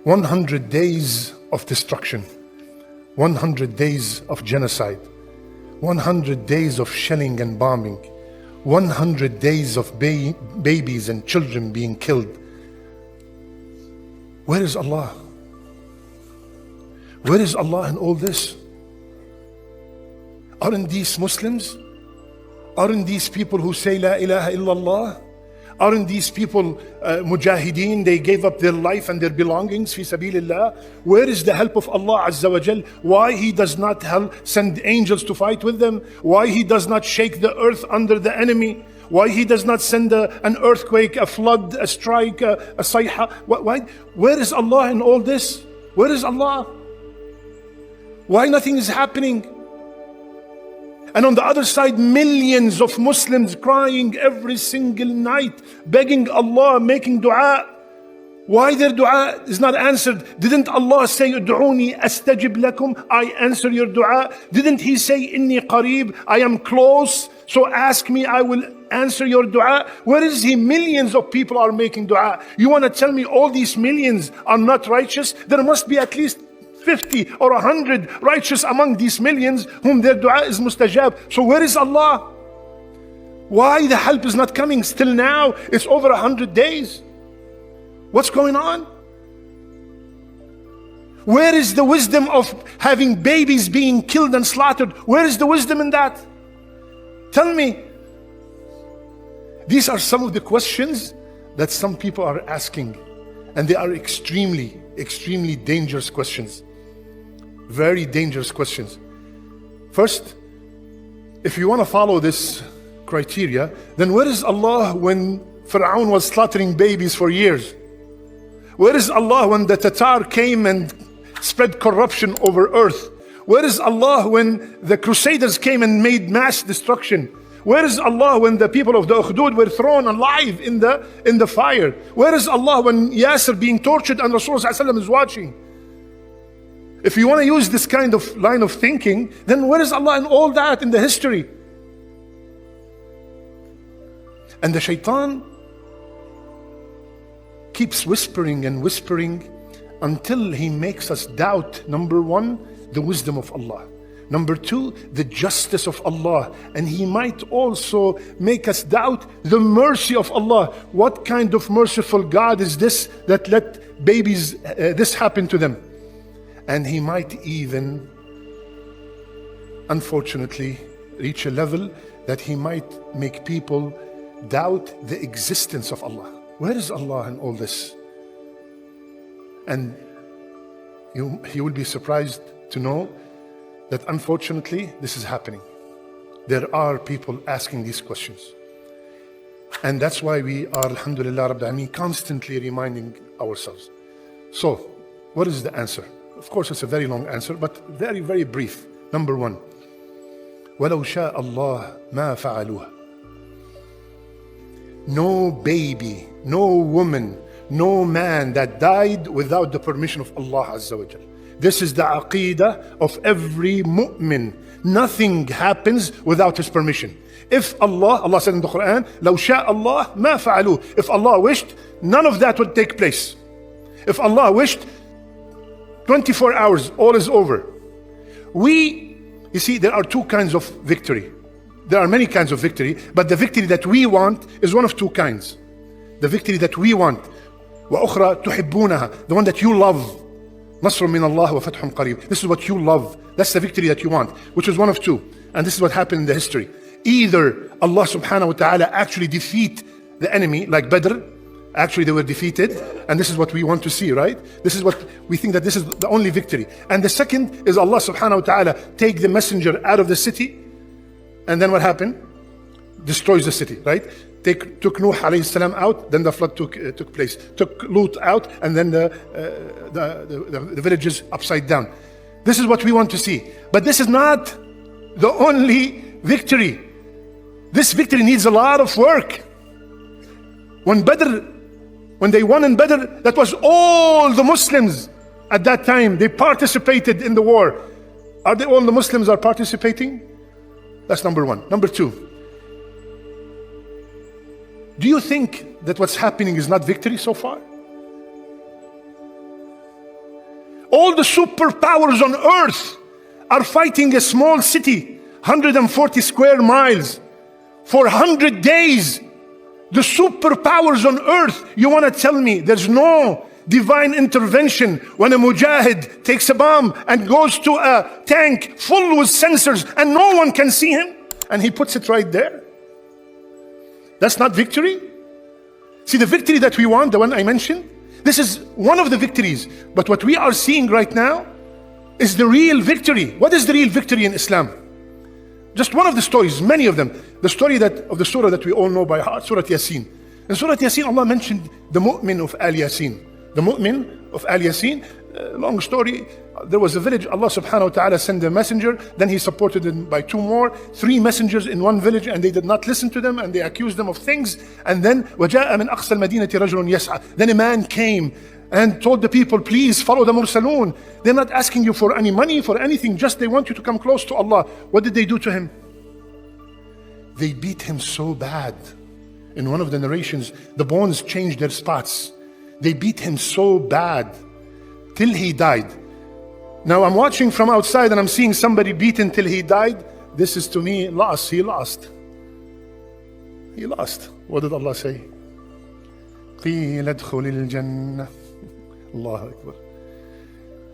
100 days of destruction, 100 days of genocide, 100 days of shelling and bombing, 100 days of babies and children being killed. Where is Allah? Where is Allah in all this? Aren't these Muslims? Aren't these people who say La ilaha illallah? Aren't these people mujahideen? They gave up their life and their belongings fi sabilillah. Where is the help of Allah Azza wa Jal? Why He does not send angels to fight with them? Why He does not shake the earth under the enemy? Why He does not send an earthquake, a flood, a strike, a sayha? Why? Where is Allah in all this? Where is Allah? Why nothing is happening? And on the other side, millions of Muslims crying every single night, begging Allah, making dua. Why their dua is not answered? Didn't Allah say, Ud'uni astajib lakum, I answer your dua? Didn't He say, Inni qareeb, I am close, so ask me, I will answer your dua? Where is He? Millions of people are making dua. You want to tell me all these millions are not righteous? There must be at least 50 or 100 righteous among these millions whom their dua is mustajab. So where is Allah? Why the help is not coming still now? It's over 100 days. What's going on? Where is the wisdom of having babies being killed and slaughtered? Where is the wisdom in that? Tell me. These are some of the questions that some people are asking, and they are extremely, extremely dangerous questions. Very dangerous questions. First, if you want to follow this criteria, then where is Allah when Fir'aun was slaughtering babies for years? Where is Allah when the Tatar came and spread corruption over earth? Where is Allah when the Crusaders came and made mass destruction? Where is Allah when the people of the Ukhdud were thrown alive in the fire? Where is Allah when Yasir being tortured and Rasulullah ﷺ is watching? If you want to use this kind of line of thinking, then where is Allah in all that in the history? And the shaitan keeps whispering and whispering until he makes us doubt, number one, the wisdom of Allah. Number two, the justice of Allah. And he might also make us doubt the mercy of Allah. What kind of merciful God is this that let babies this happen to them? And he might even, unfortunately, reach a level that he might make people doubt the existence of Allah. Where is Allah in all this? And you will be surprised to know that unfortunately this is happening. There are people asking these questions. And that's why we are, alhamdulillah Rabbil Alameen, constantly reminding ourselves. So, what is the answer? Of course, it's a very long answer, but very, very brief. Number one, وَلَوْ شَاءَ اللَّهُ مَا فَعَلُوهَا. No baby, no woman, no man that died without the permission of Allah Azza wa Jal. This is the aqeedah of every mu'min. Nothing happens without His permission. If Allah said in the Quran, لَوْ شَاءَ اللَّهُ مَا فَعَلُوهُ. If Allah wished, none of that would take place. If Allah wished, 24 hours, all is over. You see, there are two kinds of victory. There are many kinds of victory, but the victory that we want is one of two kinds. The victory that we want, وَأُخْرَى تُحِبُّونَهَا, the one that you love. نَصْرٌ مِّنَ اللَّهِ وَفَتْحٌ قَرِيبٌ. This is what you love. That's the victory that you want, which is one of two. And this is what happened in the history. Either Allah subhanahu wa ta'ala actually defeat the enemy, like Badr. Actually, they were defeated, and this is what we want to see, right? This is what we think, that this is the only victory. And the second is Allah subhanahu wa ta'ala take the messenger out of the city, and then what happened? Destroys the city, right? Took Nuh alayhi salam out, then the flood took place. Took Lut out, and then the villages upside down. This is what we want to see. But this is not the only victory. This victory needs a lot of work. When they won in Badr, that was all the Muslims at that time. They participated in the war. Are they all the Muslims are participating? That's number one. Number two, do you think that what's happening is not victory so far? All the superpowers on earth are fighting a small city, 140 square miles, for 100 days. The superpowers on earth, you want to tell me there's no divine intervention when a mujahid takes a bomb and goes to a tank full with sensors and no one can see him and he puts it right there? That's not victory? See, the victory that we want, the one I mentioned, this is one of the victories. But what we are seeing right now is the real victory. What is the real victory in Islam? Just one of the stories, many of them. The story of the surah that we all know by heart, Surah Yasin. In Surah Yasin, Allah mentioned the mu'min of Al Yasin. The mu'min of Al Yasin, long story, there was a village, Allah subhanahu wa ta'ala sent a messenger, then he supported them by 2 more, 3 messengers in one village, and they did not listen to them, and they accused them of things. And then, وَجَاءَ مِنْ أَقْصَى الْمَدِينَةِ رَجُلٌ يَسْعَى. Then a man came and told the people, please follow the mursalun. They're not asking you for any money, for anything, just they want you to come close to Allah. What did they do to him? They beat him so bad. In one of the narrations, the bones changed their spots. They beat him so bad till he died. Now I'm watching from outside and I'm seeing somebody beaten till he died. This is to me loss. He lost. He lost. What did Allah say? قِيلَ ادْخُلِ الْجَنَّةِ. Allahu Akbar.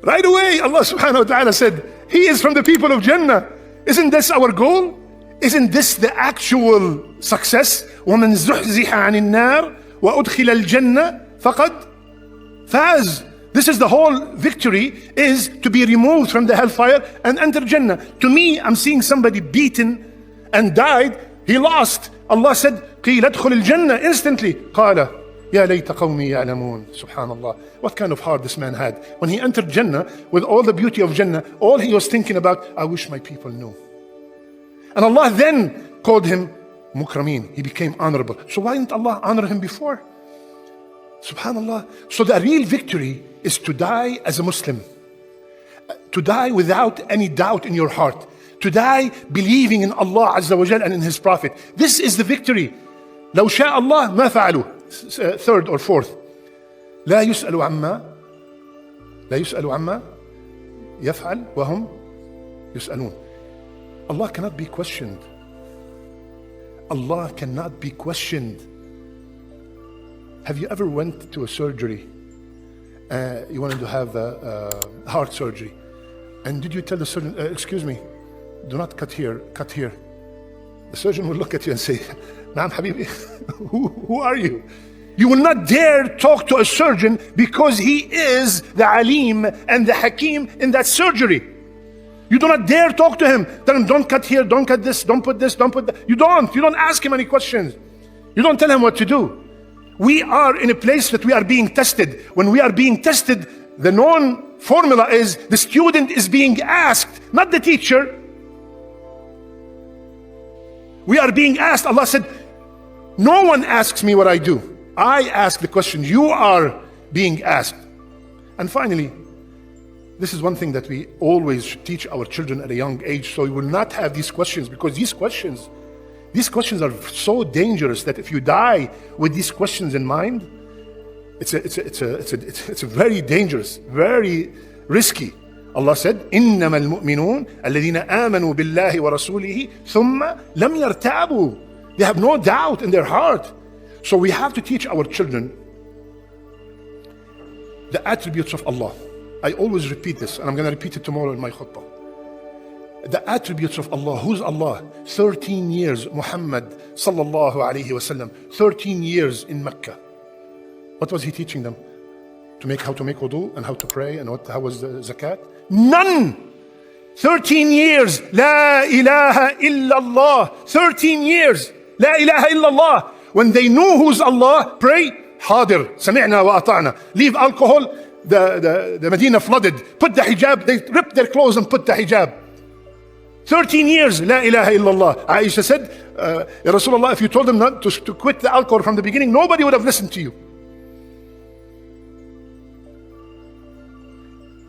Right away Allah subhanahu wa ta'ala said, he is from the people of Jannah. Isn't this our goal? Isn't this the actual success? وَمَنْ زُحْزِحَ عَنِ النَّارِ وَأُدْخِلَ الْجَنَّةِ فَقَدْ فَازَ. This is the whole victory, is to be removed from the hellfire and enter Jannah. To me, I'm seeing somebody beaten and died. He lost. Allah said, قِيلَ ادْخُلِ الْجَنَّةِ. Instantly, قَالَ يَا لَيْتَ قَوْمِي يَعْلَمُونَ. Subhanallah. What kind of heart this man had. When he entered Jannah, with all the beauty of Jannah, all he was thinking about, I wish my people knew. And Allah then called him Mukrameen. He became honorable. So why didn't Allah honor him before? Subhanallah. So the real victory is to die as a Muslim. To die without any doubt in your heart. To die believing in Allah Azza wa Jal and in His Prophet. This is the victory. لو شاء الله ما فعلوا. Third or fourth. لا يسأل عما يفعل وهم يسألون. Allah cannot be questioned. Allah cannot be questioned. Have you ever went to a surgery? You wanted to have heart surgery. And did you tell the surgeon, excuse me, do not cut here, cut here. The surgeon will look at you and say, Naam Habibi, who are you? You will not dare talk to a surgeon because he is the Alim and the Hakim in that surgery. You do not dare talk to him. Tell him, don't cut here, don't cut this, don't put this, don't put that. You don't ask him any questions. You don't tell him what to do. We are in a place that we are being tested. When we are being tested, the known formula is the student is being asked, not the teacher. We are being asked. Allah said, no one asks me what I do. I ask the questions. You are being asked. And finally, this is one thing that we always should teach our children at a young age, so we will not have these questions, because these questions are so dangerous that if you die with these questions in mind, it's a very dangerous, very risky. Allah said, إِنَّمَا الْمُؤْمِنُونَ الَّذِينَ آمَنُوا بِاللَّهِ وَرَسُولِهِ ثُمَّ لَمْ يَرْتَابُوا. They have no doubt in their heart. So we have to teach our children the attributes of Allah. I always repeat this, and I'm going to repeat it tomorrow in my khutbah. The attributes of Allah. Who's Allah? 13 years Muhammad sallallahu alayhi wasallam, 13 years in Mecca. What was he teaching them? How to make wudu and how to pray and how was the zakat? None. 13 years. La ilaha illallah. 13 years. La ilaha illallah. When they knew who's Allah, pray. Hadir. Sami'na wa ata'na. Leave alcohol. The Medina flooded. Put the hijab. They ripped their clothes and put the hijab. 13 years. La ilaha illallah. Aisha said, Ya Rasulullah, if you told them not to quit the alcohol from the beginning, nobody would have listened to you.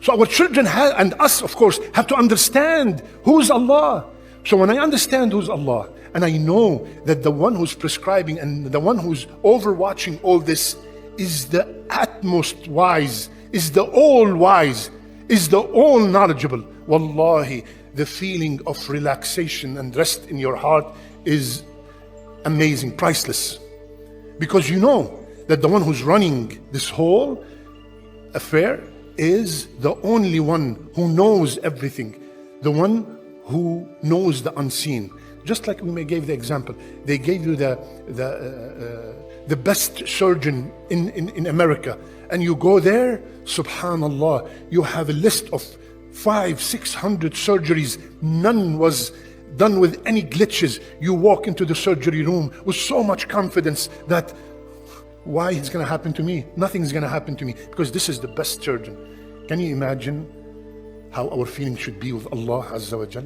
So our children and us, of course, have to understand who's Allah. So when I understand who's Allah, and I know that the one who's prescribing and the one who's overwatching all this is the utmost wise, is the all wise, is the all knowledgeable. Wallahi, the feeling of relaxation and rest in your heart is amazing, priceless. Because you know that the one who's running this whole affair is the only one who knows everything, the one who knows the unseen. Just like we gave the example, they gave you the best surgeon in America, and you go there, subhanallah, you have a list of 500-600 surgeries, none was done with any glitches. You walk into the surgery room with so much confidence that why it's going to happen to me? Nothing's going to happen to me because this is the best surgeon. Can you imagine how our feeling should be with Allah Azza wa Jal?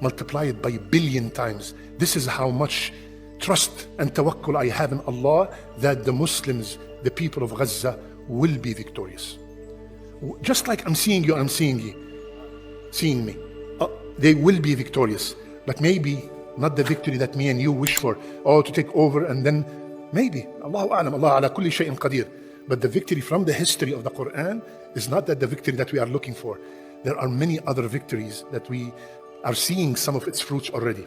Multiply it by a billion times. This is how much trust and tawakkul I have in Allah that the Muslims, the people of Gaza, will be victorious. Just like I'm seeing you, I'm seeing you, seeing me. They will be victorious, but maybe not the victory that me and you wish for, or to take over and then maybe, Allahu A'lam, Allah ala kulli shay'in qadir. But the victory from the history of the Quran is not that the victory that we are looking for. There are many other victories that we are seeing some of its fruits already.